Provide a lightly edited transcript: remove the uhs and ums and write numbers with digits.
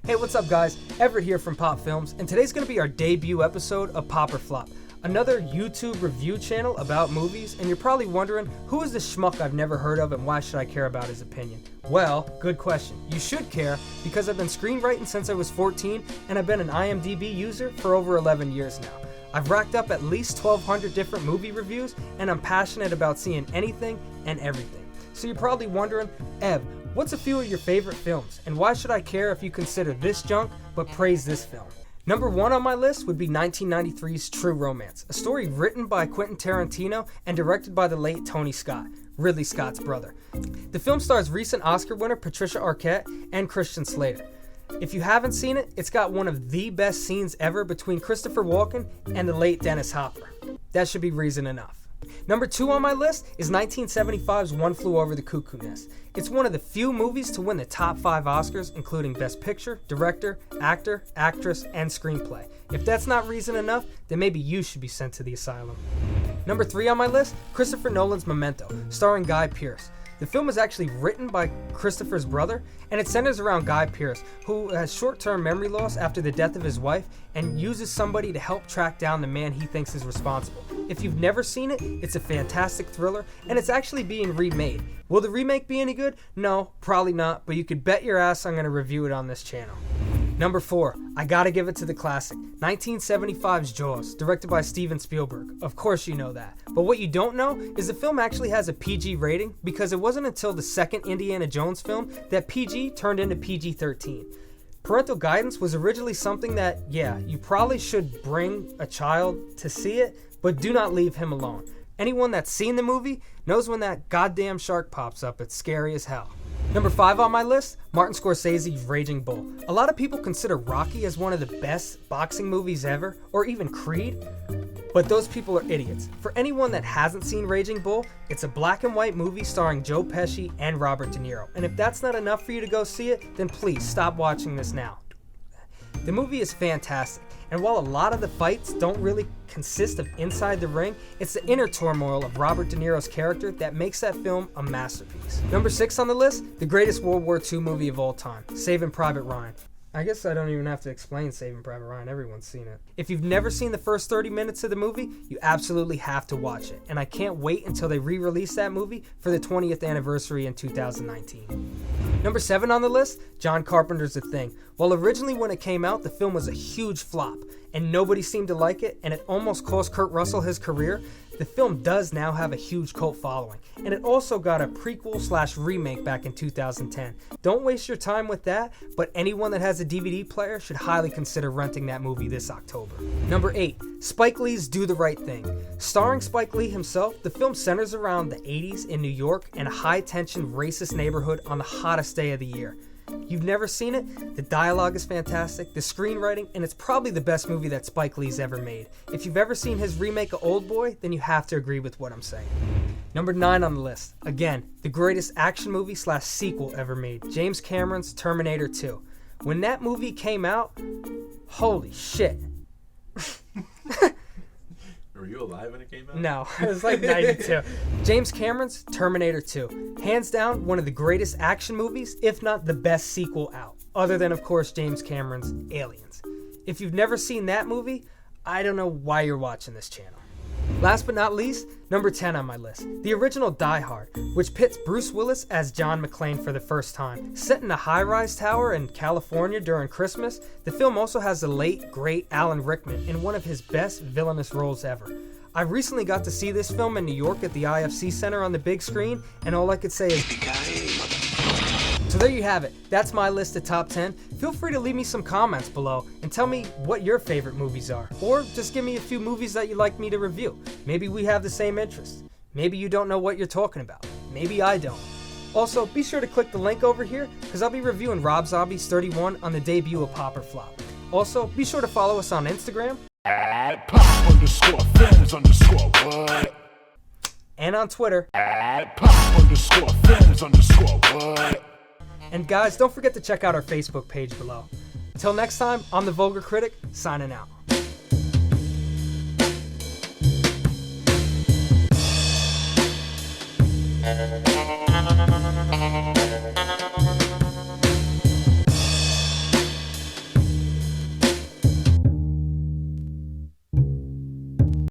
Hey, what's up guys? Everett here from POPfilms, and today's going to be our debut episode of POPorFLOP, another YouTube review channel about movies, and you're probably wondering, who is this schmuck I've never heard of and why should I care about his opinion? Well, good question. You should care, because I've been screenwriting since I was 14, and I've been an IMDb user for over 11 years now. I've racked up at least 1,200 different movie reviews, and I'm passionate about seeing anything and everything. So you're probably wondering, Ev, what's a few of your favorite films, and why should I care if you consider this junk, but praise this film? Number 1 on my list would be 1993's True Romance, a story written by Quentin Tarantino and directed by the late Tony Scott, Ridley Scott's brother. The film stars recent Oscar winner Patricia Arquette and Christian Slater. If you haven't seen it, it's got one of the best scenes ever between Christopher Walken and the late Dennis Hopper. That should be reason enough. Number 2 on my list is 1975's One Flew Over the Cuckoo Nest. It's one of the few movies to win the top 5 Oscars, including Best Picture, Director, Actor, Actress, and Screenplay. If that's not reason enough, then maybe you should be sent to the asylum. Number 3 on my list, Christopher Nolan's Memento, starring Guy Pearce. The film is actually written by Christopher's brother, and it centers around Guy Pearce, who has short-term memory loss after the death of his wife and uses somebody to help track down the man he thinks is responsible. If you've never seen it, it's a fantastic thriller, and it's actually being remade. Will the remake be any good? No, probably not, but you could bet your ass I'm going to review it on this channel. Number 4, I gotta give it to the classic, 1975's Jaws, directed by Steven Spielberg. Of course you know that. But what you don't know is the film actually has a PG rating because it wasn't until the second Indiana Jones film that PG turned into PG-13. Parental guidance was originally something that, yeah, you probably should bring a child to see it, but do not leave him alone. Anyone that's seen the movie knows when that goddamn shark pops up, it's scary as hell. Number 5 on my list, Martin Scorsese's Raging Bull. A lot of people consider Rocky as one of the best boxing movies ever, or even Creed, but those people are idiots. For anyone that hasn't seen Raging Bull, it's a black and white movie starring Joe Pesci and Robert De Niro, and if that's not enough for you to go see it, then please stop watching this now. The movie is fantastic, and while a lot of the fights don't really consist of inside the ring, it's the inner turmoil of Robert De Niro's character that makes that film a masterpiece. Number 6 on the list, the greatest World War II movie of all time, Saving Private Ryan. I guess I don't even have to explain Saving Private Ryan, everyone's seen it. If you've never seen the first 30 minutes of the movie, you absolutely have to watch it, and I can't wait until they re-release that movie for the 20th anniversary in 2019. Number 7 on the list, John Carpenter's The Thing. Well, originally when it came out, the film was a huge flop, and nobody seemed to like it, and it almost cost Kurt Russell his career. The film does now have a huge cult following, and it also got a prequel/remake back in 2010. Don't waste your time with that, but anyone that has a DVD player should highly consider renting that movie this October. Number 8, Spike Lee's Do the Right Thing. Starring Spike Lee himself, the film centers around the 80s in New York and a high-tension racist neighborhood on the hottest day of the year. You've never seen it? The dialogue is fantastic, the screenwriting, and it's probably the best movie that Spike Lee's ever made. If you've ever seen his remake of Oldboy, then you have to agree with what I'm saying. Number 9 on the list, again, the greatest action movie/sequel ever made, James Cameron's Terminator 2. When that movie came out, holy shit. Were you alive when it came out? No, it was like 92. James Cameron's Terminator 2. Hands down, one of the greatest action movies, if not the best sequel out. Other than, of course, James Cameron's Aliens. If you've never seen that movie, I don't know why you're watching this channel. Last but not least, number 10 on my list, the original Die Hard, which pits Bruce Willis as John McClane for the first time. Set in a high-rise tower in California during Christmas, the film also has the late, great Alan Rickman in one of his best villainous roles ever. I recently got to see this film in New York at the IFC Center on the big screen, and all I could say is... So there you have it. That's my list of top 10. Feel free to leave me some comments below and tell me what your favorite movies are. Or just give me a few movies that you'd like me to review. Maybe we have the same interests. Maybe you don't know what you're talking about. Maybe I don't. Also, be sure to click the link over here because I'll be reviewing Rob Zombie's 31 on the debut of POPorFLOP. Also, be sure to follow us on Instagram. @POP_films_what? And on Twitter. @POP_films_what? And guys, don't forget to check out our Facebook page below. Until next time, I'm the Vulgar Critic, signing out.